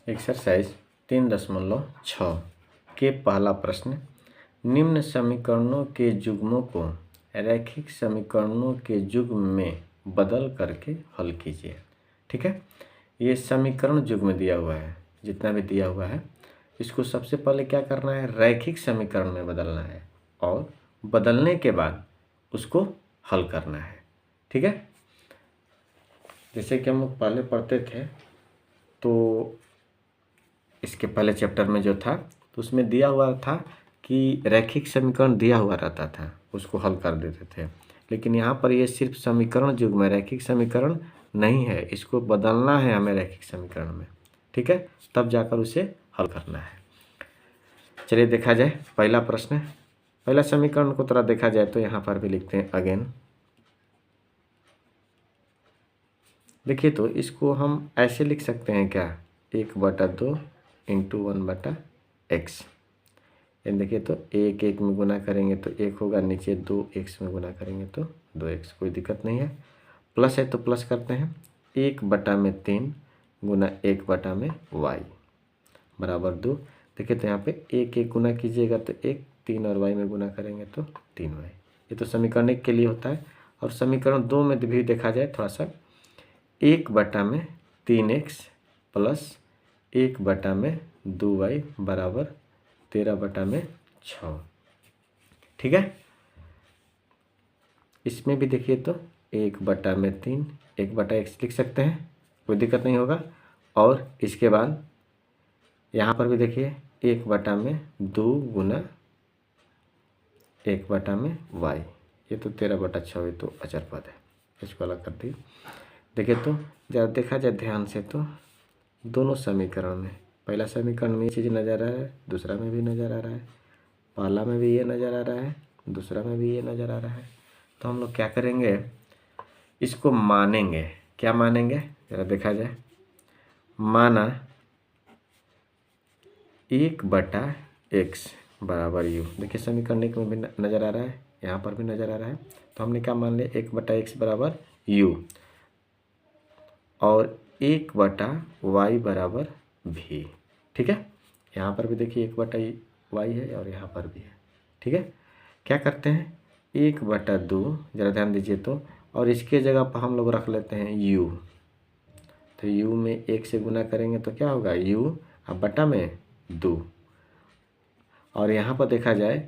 Exercise 3.6 के पहला प्रश्न, निम्न समीकरणों के युग्मों को रैखिक समीकरणों के युग्म में बदल करके हल कीजिए। ठीक है, ये समीकरण युग्म दिया हुआ है, जितना भी दिया हुआ है इसको सबसे पहले क्या करना है, रैखिक समीकरण में बदलना है और बदलने के बाद उसको हल करना है। ठीक है, जैसे कि हम लोग पहले पढ़ते थे तो इसके पहले चैप्टर में जो था तो उसमें दिया हुआ था कि रैखिक समीकरण दिया हुआ रहता था, उसको हल कर देते थे। लेकिन यहाँ पर ये सिर्फ समीकरण युग्म है, रैखिक समीकरण नहीं है, इसको बदलना है हमें रैखिक समीकरण में। ठीक है, तब जाकर उसे हल करना है। चलिए देखा जाए पहला प्रश्न। पहला समीकरण को थोड़ा देखा जाए तो यहाँ पर भी लिखते हैं अगेन। देखिए तो इसको हम ऐसे लिख सकते हैं क्या, 1/2 इंटू 1/x। देखिए तो 1 में गुना करेंगे तो 1 होगा, नीचे 2x में गुना करेंगे तो 2x, कोई दिक्कत नहीं है। प्लस है तो प्लस करते हैं, 1/3 गुना 1/y बराबर 2। देखिए तो यहाँ पे 1 गुना कीजिएगा तो 1, 3 और y में गुना करेंगे तो 3y। ये तो समीकरण 1 के लिए होता है। और समीकरण 2 में भी देखा जाए थोड़ा सा, 1/3x प्लस 1/2y बराबर 13/6। ठीक है, इसमें भी देखिए तो 1/3 1/x लिख सकते हैं, कोई दिक्कत नहीं होगा। और इसके बाद यहाँ पर भी देखिए 1/2 गुना 1/y, ये तो 13/6, ये तो अचर पद है, इसको अलग कर दी। देखिए तो जब देखा जाए ध्यान से तो दोनों समीकरण में, पहला समीकरण में ये चीज़ नज़र आ रहा है, दूसरा में भी नज़र आ रहा है, पहला में भी ये नज़र आ रहा है, दूसरा में भी ये नज़र आ रहा है। तो हम लोग क्या करेंगे, इसको मानेंगे। क्या मानेंगे, जरा देखा जाए। माना 1/x बराबर u। देखिए समीकरण 1 में भी नज़र आ रहा है, यहाँ पर भी नज़र आ रहा है। तो हमने क्या मान लिया, 1/x बराबर u और 1/y बराबर v। ठीक है, यहाँ पर भी देखिए 1/y है और यहाँ पर भी है। ठीक है, क्या करते हैं, 1/2 जरा ध्यान दीजिए तो, और इसके जगह पर हम लोग रख लेते हैं u। तो u में 1 से गुना करेंगे तो क्या होगा, u अब बटा में 2। और यहाँ पर देखा जाए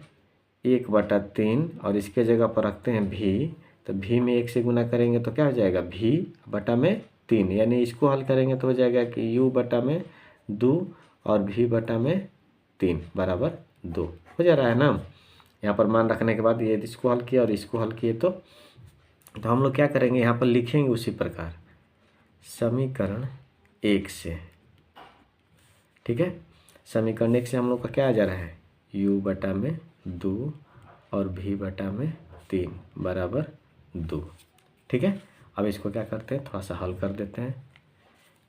1/3 और इसके जगह पर रखते हैं v, तो v में 1 से गुना करेंगे तो क्या हो जाएगा, v बटा में 3। यानी इसको हल करेंगे तो हो जाएगा कि u बटा में 2 और v बटा में 3 बराबर 2 हो जा रहा है ना। यहाँ पर मान रखने के बाद ये इसको हल किया और इसको हल किए तो हम लोग क्या करेंगे, यहाँ पर लिखेंगे उसी प्रकार समीकरण 1 से। ठीक है, समीकरण 1 से हम लोग का क्या आ जा रहा है, u बटा में 2 और v बटा में 3 बराबर 2। ठीक है, अब इसको क्या करते हैं, थोड़ा सा हल कर देते हैं।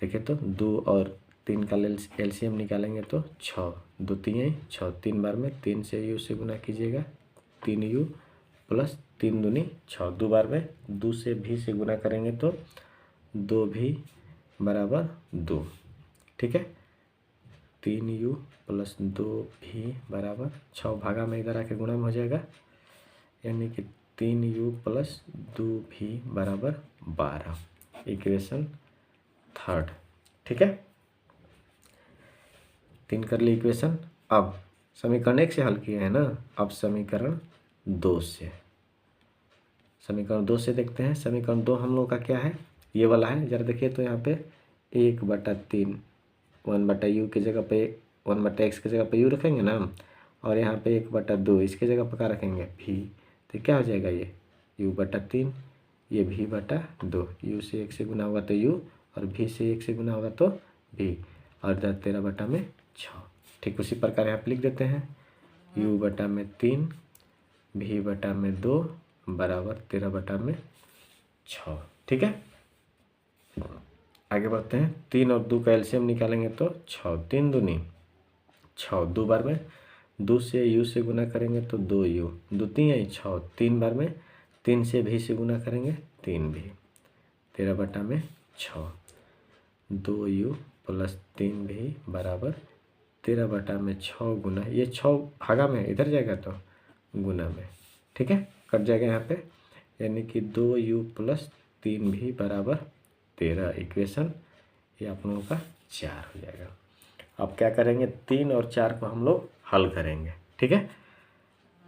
देखिए तो 2 और 3 का एलसीएम निकालेंगे तो 6, 2 3 6, 3 बार में 3 से u से गुना कीजिएगा, 3u प्लस 3 दूनी 6, 2 बार में 2 से v से गुना करेंगे तो 2v बराबर 2। ठीक है, 3u प्लस 2v बराबर 6, भागा में इधर आके गुणा में हो जाएगा, यानी कि 3u प्लस 2v बराबर 12, इक्वेशन 3। ठीक है, 3 कर ली इक्वेशन। अब समीकरण 1 से हल किए हैं ना, अब समीकरण 2 से, समीकरण 2 से देखते हैं। समीकरण 2 हम लोग का क्या है, ये वाला है। जरा देखिए तो यहाँ पे 1/3 1/u की जगह पे 1/x की जगह पे u रखेंगे ना, और यहाँ पे 1/2 इसके जगह पर क्या रखेंगे, v। तो क्या हो जाएगा, ये u/3, ये v/2, u से 1 से गुना होगा तो u और v से 1 से गुना होगा तो v, और इधर 13/6। ठीक उसी प्रकार यहाँ पे लिख देते हैं, u/3 v/2 बराबर 13/6। ठीक है, आगे बढ़ते हैं। 3 और 2 का एलसीएम निकालेंगे तो 6, 3 दूनी 6, 2 बार में 2 से u से गुना करेंगे तो 2u, 2 3 6, 3 बार में 3 से v से गुना करेंगे 3v, 13/6, 2u प्लस 3 भी बराबर 13 बटा में 6 गुना, ये 6 भागा में इधर जाएगा तो गुना में, ठीक है, कट जाएगा यहाँ पे, यानी कि 2u प्लस 3 भी बराबर 13। इक्वेशन ये आप लोगों का 4 हो जाएगा। अब क्या करेंगे, 3 और 4 को हम लोग हल करेंगे, ठीक है।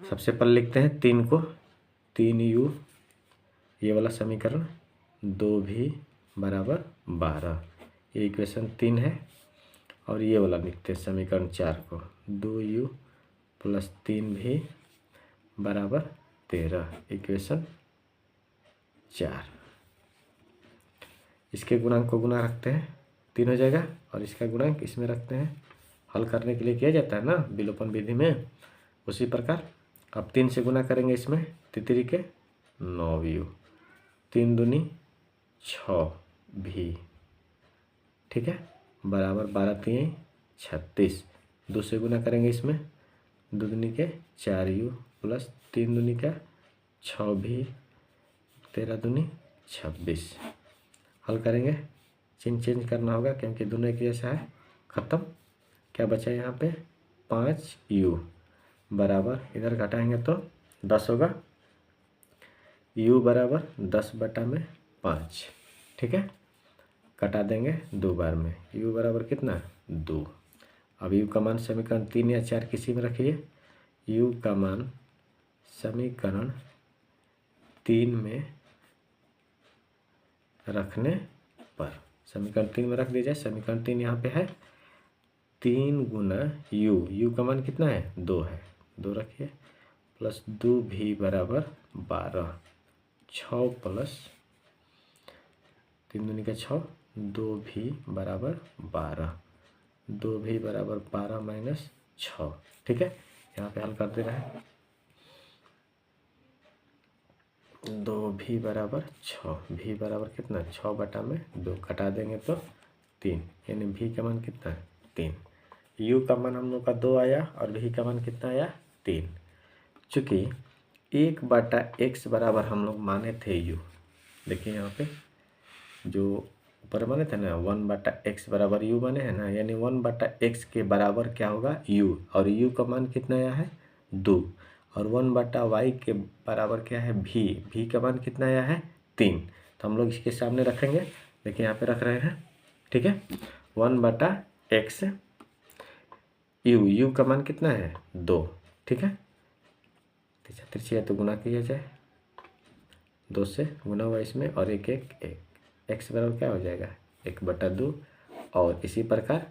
सबसे पहले लिखते हैं 3 को, 3u, ये वाला समीकरण, 2 भी बराबर 12, ये इक्वेशन 3 है। और ये वाला लिखते हैं समीकरण 4 को, 2u प्लस 3 भी बराबर 13, इक्वेशन 4। इसके गुणांक को गुना रखते हैं, 3 हो जाएगा, और इसका गुणांक इसमें रखते हैं। हल करने के लिए किया जाता है ना विलोपन विधि में, उसी प्रकार अब 3 से गुना करेंगे इसमें, तितरी के 9u, 3 दूनी 6 भी, ठीक है, बराबर 12 3 36। 2 से गुना करेंगे इसमें, 2 दूनी के 4u प्लस 3 दूनी का 6 भी, 13 दूनी 26। हल करेंगे, चिन्ह चेंज करना होगा क्योंकि दोनों एक जैसा है। ख़त्म, क्या बचा यहाँ पे, 5u बराबर, इधर घटाएंगे तो 10 होगा, u बराबर 10 बटा में 5, ठीक है, कटा देंगे 2 बार में, u बराबर कितना, 2। अब u का मान समीकरण 3 या 4 किसी में रखिए, u का मान समीकरण 3 में रखने पर, समीकरण 3 में रख दीजिए। समीकरण 3 यहाँ पे है, 3 गुना u का मान कितना है, 2 है, 2 रखिए, प्लस 2 भी बराबर 12, 6 प्लस 3 दूनी का 6, 2 भी बराबर 12, 2 भी बराबर 12 माइनस 6, ठीक है, यहाँ पे हल कर दे रहा है। 2 भी बराबर 6, भी बराबर कितना, 6 बटा में 2, कटा देंगे तो 3, यानी भी का मान कितना है, 3। u का मान हम लोग का 2 आया और भी का मान कितना आया, 3। चूँकि 1 बटा x बराबर हम लोग माने थे u, देखिए यहाँ पे जो ऊपर माने थे ना 1 बटा x बराबर u माने है ना, यानी 1 बटा x के बराबर क्या होगा, u, और u का मान कितना आया है, 2, और 1 बटा y के बराबर क्या है, भी का मान कितना आया है, 3। तो हम लोग इसके सामने रखेंगे, देखिए यहाँ पे रख रहे हैं, ठीक है, 1 बटा x, u का मान कितना है, 2, ठीक है, तिरछी है तो गुना किया जाए, 2 से गुना हुआ इसमें, और एक x बराबर क्या हो जाएगा, 1 बटा 2, और इसी प्रकार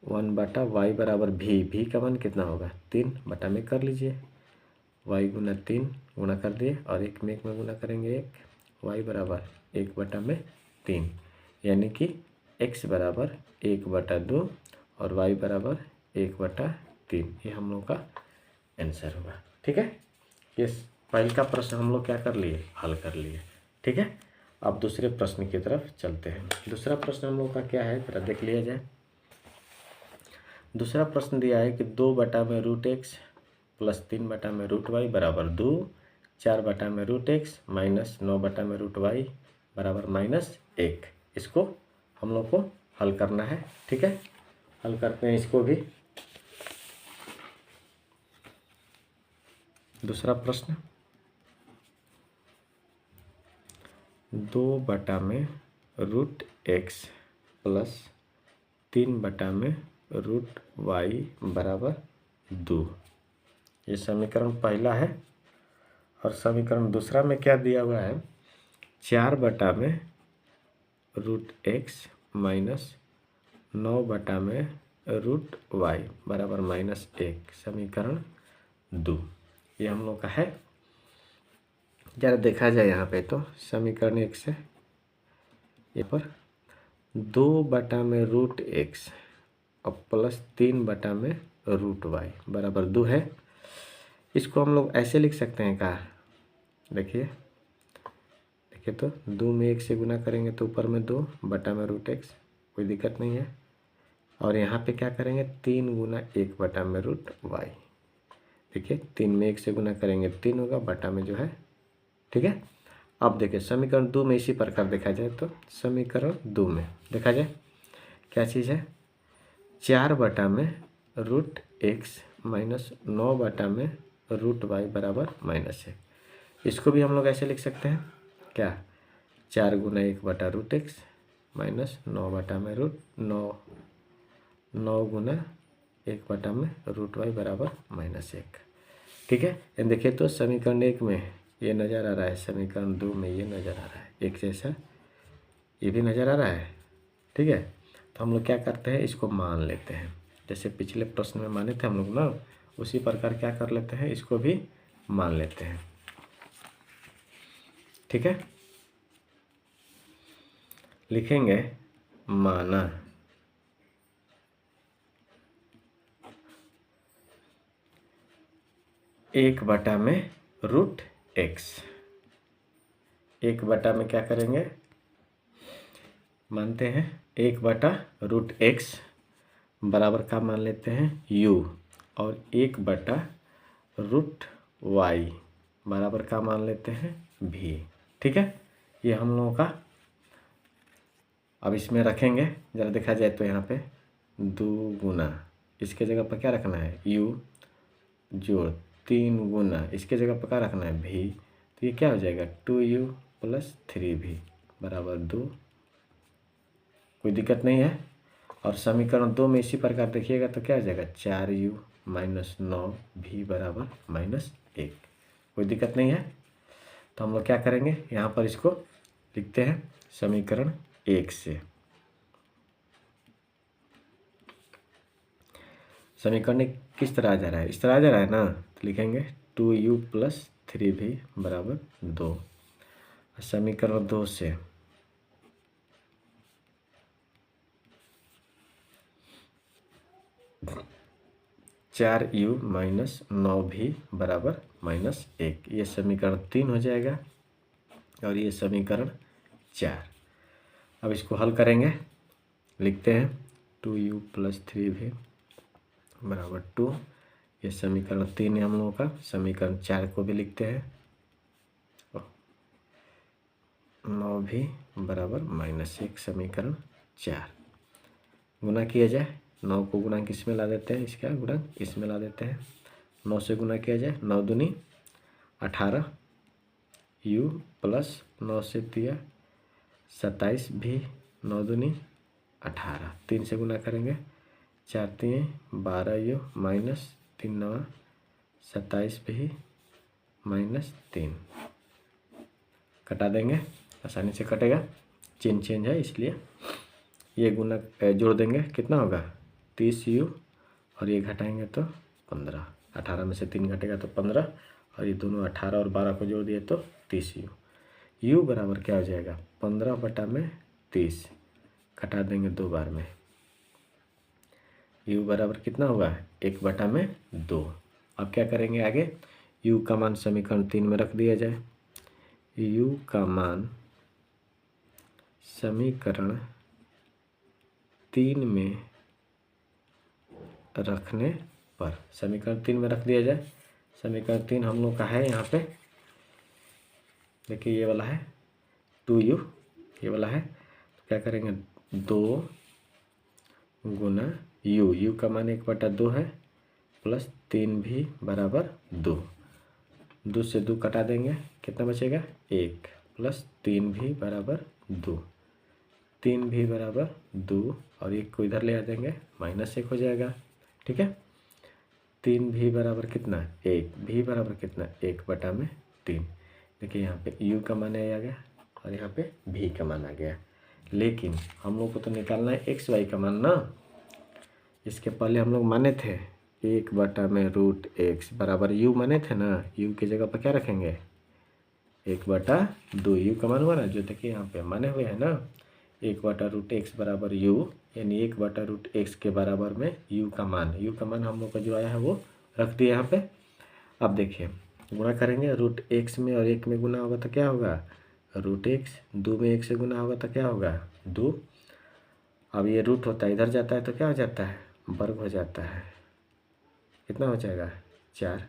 1 बटा y बराबर भी का मान कितना होगा, 3 बटा में कर लीजिए, y गुना 3 गुना कर दिए, और 1 में गुना करेंगे 1, y बराबर 1 बटा में 3, यानी कि x बराबर 1 बटा 2 और y बराबर 1 बटा 3, ये हम लोग का आंसर होगा, ठीक है। ये पहले का प्रश्न हम लोग क्या कर लिए, हल कर लिए, ठीक है। अब दूसरे प्रश्न की तरफ चलते हैं। दूसरा प्रश्न हम लोग का क्या है, जरा देख लिया जाए। दूसरा प्रश्न दिया है कि 2 बटा में रूट x प्लस 3 बटा में रूट y बराबर 2, 4 बटा में रूट x माइनस 9 बटा में रूट y बराबर माइनस 1। इसको हम लोग को हल करना है, ठीक है। हल करते हैं इसको भी। दूसरा प्रश्न, 2 बटा में रूट x प्लस 3 बटा में रूट y बराबर 2, ये समीकरण पहला है। और समीकरण दूसरा में क्या दिया हुआ है, 4 बटा में रूट x माइनस 9 बटा में रूट y बराबर माइनस 1, समीकरण 2, ये हम लोग का है। ज़रा देखा जाए यहाँ पे तो समीकरण 1 से यहाँ पर 2 बटा में रूट x और प्लस 3 बटा में रूट y बराबर 2 है। इसको हम लोग ऐसे लिख सकते हैं का, देखिए तो 2 में 1 से गुना करेंगे तो ऊपर में 2 बटा में रूट x, कोई दिक्कत नहीं है। और यहाँ पे क्या करेंगे, 3 गुना 1 बटा में रूट y, देखिए 3 में 1 से गुना करेंगे 3 होगा बटा में जो है, ठीक है। अब देखिए समीकरण 2 में इसी प्रकार देखा जाए तो समीकरण 2 में देखा जाए क्या चीज़ है, 4/√x माइनस 9/√y बराबर -1। इसको भी हम लोग ऐसे लिख सकते हैं क्या, 4 गुना 1/√x माइनस 9 गुना 1/√y बराबर -1। ठीक है, एंड देखिए तो समीकरण 1 में ये नज़र आ रहा है, समीकरण 2 में ये नज़र आ रहा है, एक जैसा ये भी नज़र आ रहा है। ठीक है, तो हम लोग क्या करते हैं, इसको मान लेते हैं, जैसे पिछले प्रश्न में माने थे हम लोग ना, उसी प्रकार क्या कर लेते हैं, इसको भी मान लेते हैं। ठीक है, लिखेंगे माना 1/√x, 1/, में क्या करेंगे, मानते हैं 1/√x बराबर का मान लेते हैं u, और 1/√y बराबर का मान लेते हैं v। ठीक है, ये हम लोगों का, अब इसमें रखेंगे, ज़रा देखा जाए तो यहाँ पे 2 गुना, इसके जगह पर क्या रखना है u, जोड़ 3 गुना, इसके जगह पर क्या रखना है v, तो ये क्या हो जाएगा 2u + 3v बराबर 2। कोई दिक्कत नहीं है। और समीकरण 2 में इसी प्रकार देखिएगा तो क्या हो जाएगा 4u माइनस 9v बराबर -1। कोई दिक्कत नहीं है। तो हम लोग क्या करेंगे, यहाँ पर इसको लिखते हैं समीकरण 1 से। समीकरण किस तरह आ जा रहा है, इस तरह आ जा रहा है ना, तो लिखेंगे 2u + 3v बराबर 2। समीकरण 2 से 4u माइनस 9v बराबर -1, ये समीकरण 3 हो जाएगा, और ये समीकरण 4। अब इसको हल करेंगे, लिखते हैं 2u + 3v बराबर 2, ये समीकरण 3 है हम लोगों का। समीकरण 4 को भी लिखते हैं 9v बराबर -1, समीकरण 4। गुना किया जाए, 9 को गुणांक इसमें ला देते हैं, इसका गुणांक इसमें ला देते हैं, 9 से गुना किया जाए, 9 दूनी 18, u प्लस 9 से 3 27v, 9 दूनी 18, 3 से गुना करेंगे, 4 3 12u माइनस 3 9 27v -3, कटा देंगे, आसानी से कटेगा, चिन्ह चेंज है इसलिए। ये गुना जोड़ देंगे, कितना होगा 30u, और ये घटाएंगे तो 15, 18 में से 3 घटेगा तो 15, और ये दोनों 18 और 12 को जोड़ दिए तो 30u। u बराबर क्या हो जाएगा 15/30, घटा देंगे 2 बार में, u बराबर कितना होगा 1/2। अब क्या करेंगे आगे, u का मान समीकरण 3 में रख दिया जाए, u का मान समीकरण 3 में रखने पर, समीकरण 3 में रख दिया जाए। समीकरण 3 हम लोग का है यहाँ पे, देखिए ये वाला है 2u, ये वाला है, तो क्या करेंगे 2 गुना u का मान 1/2 है, प्लस 3v बराबर 2, 2 से 2 कटा देंगे, कितना बचेगा 1, प्लस 3v बराबर 2, 3v बराबर 2, और 1 को इधर ले आ देंगे, -1 हो जाएगा। ठीक है, 3v बराबर कितना 1, v बराबर कितना 1/3। देखिए यहाँ पे u का मान आ गया, और यहाँ पे v का मान आ गया, लेकिन हम लोग को तो निकालना है x y का मान ना। इसके पहले हम लोग माने थे 1/√x बराबर u माने थे ना, u की जगह पर क्या रखेंगे 1/2, u का मान हुआ ना, जो देखिए यहाँ पे माने हुए है ना, 1/√x बराबर u, यानी 1/√x के बराबर में u का मान हम लोग का जो आया है वो रख दिया यहाँ पे। अब देखिए गुणा करेंगे, √x में और 1 में गुना होगा तो क्या होगा √x, 2 में 1 से गुना होगा तो क्या होगा 2। अब ये रूट होता है, इधर जाता है तो क्या हो जाता है वर्ग हो जाता है, कितना हो जाएगा 4,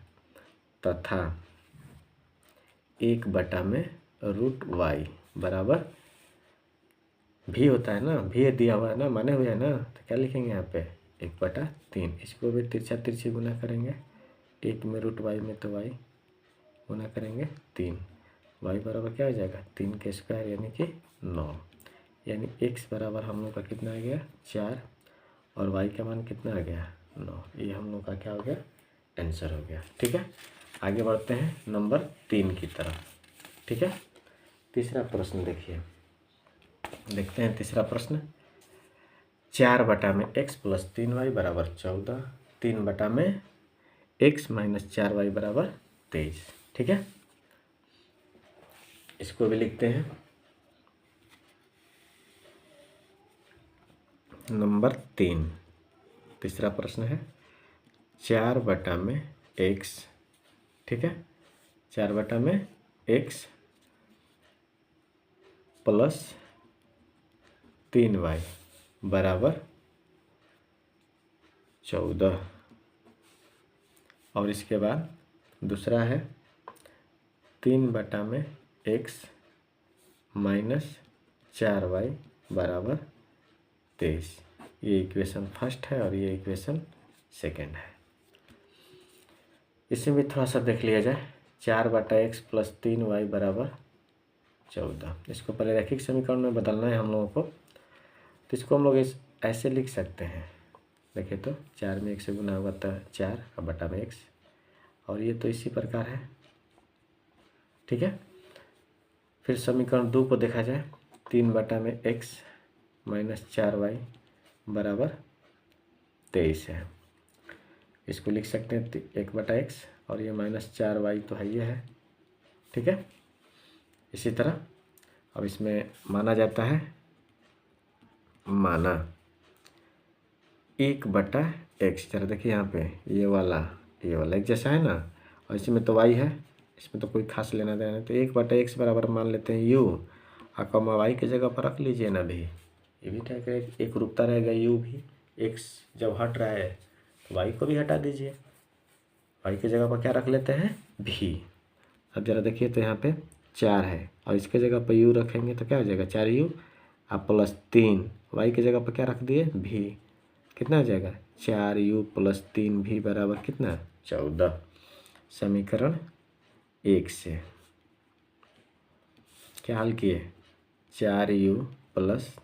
तथा 1/√y बराबर भी होता है ना, भी दिया हुआ है ना, माने हुए है ना, तो क्या लिखेंगे यहाँ पे 1/3। इसको भी तिरछा तिरछी गुना करेंगे, 1 में रूट वाई में तो वाई गुना करेंगे 3, वाई बराबर क्या हो जाएगा 3 के स्क्वायर यानी कि 9, यानी एक्स बराबर हम लोग का कितना आ गया 4 और वाई का मान कितना आ गया 9। ये हम लोग का क्या हो गया आंसर हो गया। ठीक है, आगे बढ़ते हैं नंबर 3 की तरफ। ठीक है, तीसरा प्रश्न देखिए, देखते हैं तीसरा प्रश्न। 4/x+3y बराबर 14, 3/x-4y बराबर 23। ठीक है, इसको भी लिखते हैं नंबर 3। तीसरा प्रश्न है 4/x, ठीक है, 4/x प्लस 3y बराबर 14, और इसके बाद दूसरा है 3/x माइनस 4y बराबर 23। ये इक्वेशन फर्स्ट है और ये इक्वेशन सेकेंड है। इसमें भी थोड़ा सा देख लिया जाए। 4/x प्लस 3y बराबर 14, इसको पहले रैखिक समीकरण में बदलना है हम लोगों को, तो इसको हम लोग ऐसे लिख सकते हैं। देखिए तो 4 में 1 से गुना होगा तो 4 और बटा में x, और ये तो इसी प्रकार है। ठीक है, फिर समीकरण 2 को देखा जाए, 3/x माइनस 4y बराबर 23 है। इसको लिख सकते हैं 1/x, और ये माइनस 4y तो है ये है। ठीक है, इसी तरह अब इसमें माना जाता है, माना 1/x, जरा देखिए यहाँ पे ये वाला एक जैसा है ना, और इसमें तो y है, इसमें तो कोई खास लेना देना नहीं, तो 1/x बराबर मान लेते हैं u, और कॉमा वाई की जगह पर रख लीजिए ना भी, ये भी ठीक है, एक रूपता रहेगा u भी, x जब हट रहा है तो y को भी हटा दीजिए, y की जगह पर क्या रख लेते हैं भी। अब जरा देखिए तो यहाँ पे 4 है, और इसके जगह पर u रखेंगे तो क्या हो जाएगा 4u, और प्लस 3 y की जगह पर क्या रख दिए भी, कितना हो जाएगा 4u प्लस 3v बराबर कितना 14। समीकरण 1 से क्या हल किए, 4u प्लस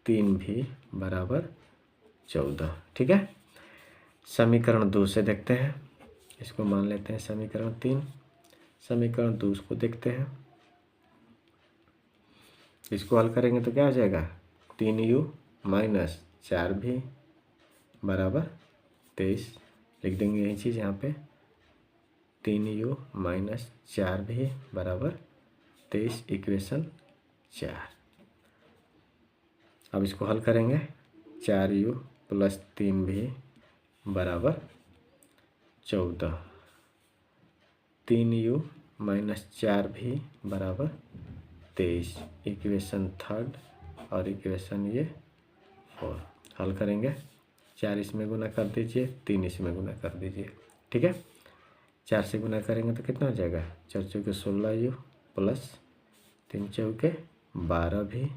3v बराबर 14। ठीक है, समीकरण 2 से देखते हैं, इसको मान लेते हैं समीकरण 3। समीकरण 2 को देखते हैं, इसको हल करेंगे तो क्या हो जाएगा 3u माइनस 4v बराबर 23। लिख देंगे यही चीज़ यहाँ पे, 3u माइनस 4v बराबर 23, इक्वेशन 4। अब इसको हल करेंगे, 4u प्लस 3v बराबर 14, 3u माइनस 4v बराबर 23, इक्वेशन 3 और इक्वेशन ये 4। हल करेंगे, 4 इसमें गुना कर दीजिए, 3 इसमें गुना कर दीजिए। ठीक है, 4 से गुना करेंगे तो कितना हो जाएगा 4 चौके 16u प्लस 3 चौके 12v,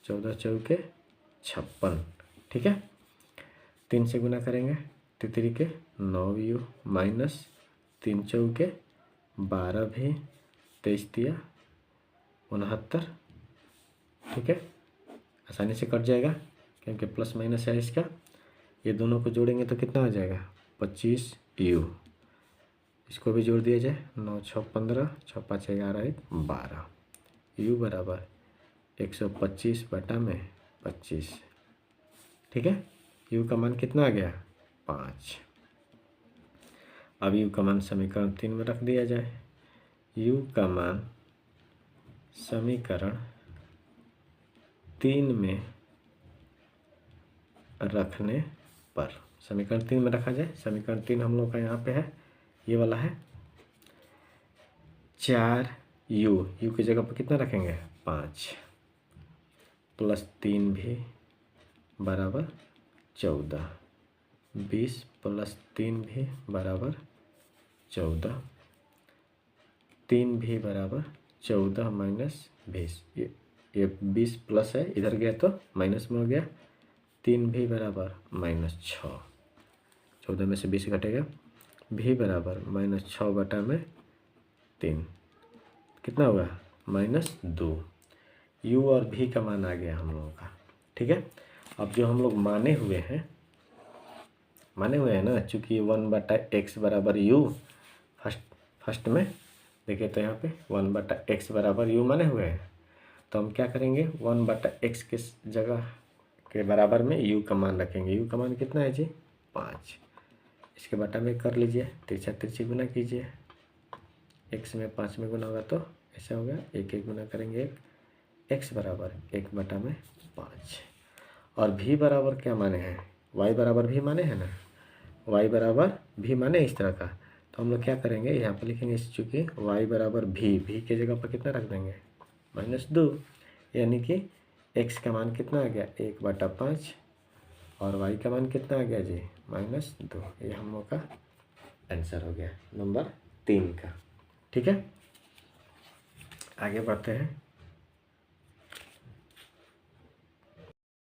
14 चौके 56। ठीक है, 3 से गुना करेंगे, 3 के 9u माइनस 3 चौके 12v, 23 दिया 69। ठीक है, आसानी से कट जाएगा क्योंकि प्लस माइनस है इसका, ये दोनों को जोड़ेंगे तो कितना हो जाएगा 25u, इसको भी जोड़ दिया जाए, 9 6 15, 6 5 11 12, u बराबर 125 बटा में 25। ठीक है, u का मान कितना आ गया 5। अब u का मान समीकरण 3 में रख दिया जाए, u का मान समीकरण 3 में रखने पर, समीकरण 3 में रखा जाए, समीकरण 3 हम लोग का यहाँ पे है, ये वाला है 4u, u की जगह पर कितना रखेंगे 5 प्लस 3v बराबर 14, 20 प्लस 3v बराबर 14, 3v बराबर 14 माइनस 20, ये ये 20 प्लस है, इधर गया तो माइनस में हो गया, 3v बराबर -6, 14 में से 20 घटेगा, v बराबर -6/3, कितना होगा -2। u और v का मान आ गया हम लोगों का। ठीक है, अब जो हम लोग माने हुए हैं ना, चूँकि 1/x बराबर u, फर्स्ट में देखिए तो यहाँ पे 1/x बराबर u माने हुए हैं, तो हम क्या करेंगे 1/x के जगह के बराबर में u का मान रखेंगे। u का मान कितना है जी 5, इसके बटा में कर लीजिए, तिरछा तिरछी गुना कीजिए, x में 5 में गुना होगा तो ऐसा होगा, एक एक गुना करेंगे 1, x बराबर 1/5। और v बराबर क्या माने हैं, y बराबर भी माने हैं ना, y बराबर भी माने इस तरह का, तो हम लोग क्या करेंगे यहाँ पर लिखेंगे, चूँकि y बराबर v के जगह पर कितना रख देंगे -2, यानी कि x का मान कितना आ गया 1/5 और y का मान कितना आ गया जी -2। ये हम लोग का आंसर हो गया नंबर 3 का। ठीक है, आगे बढ़ते हैं।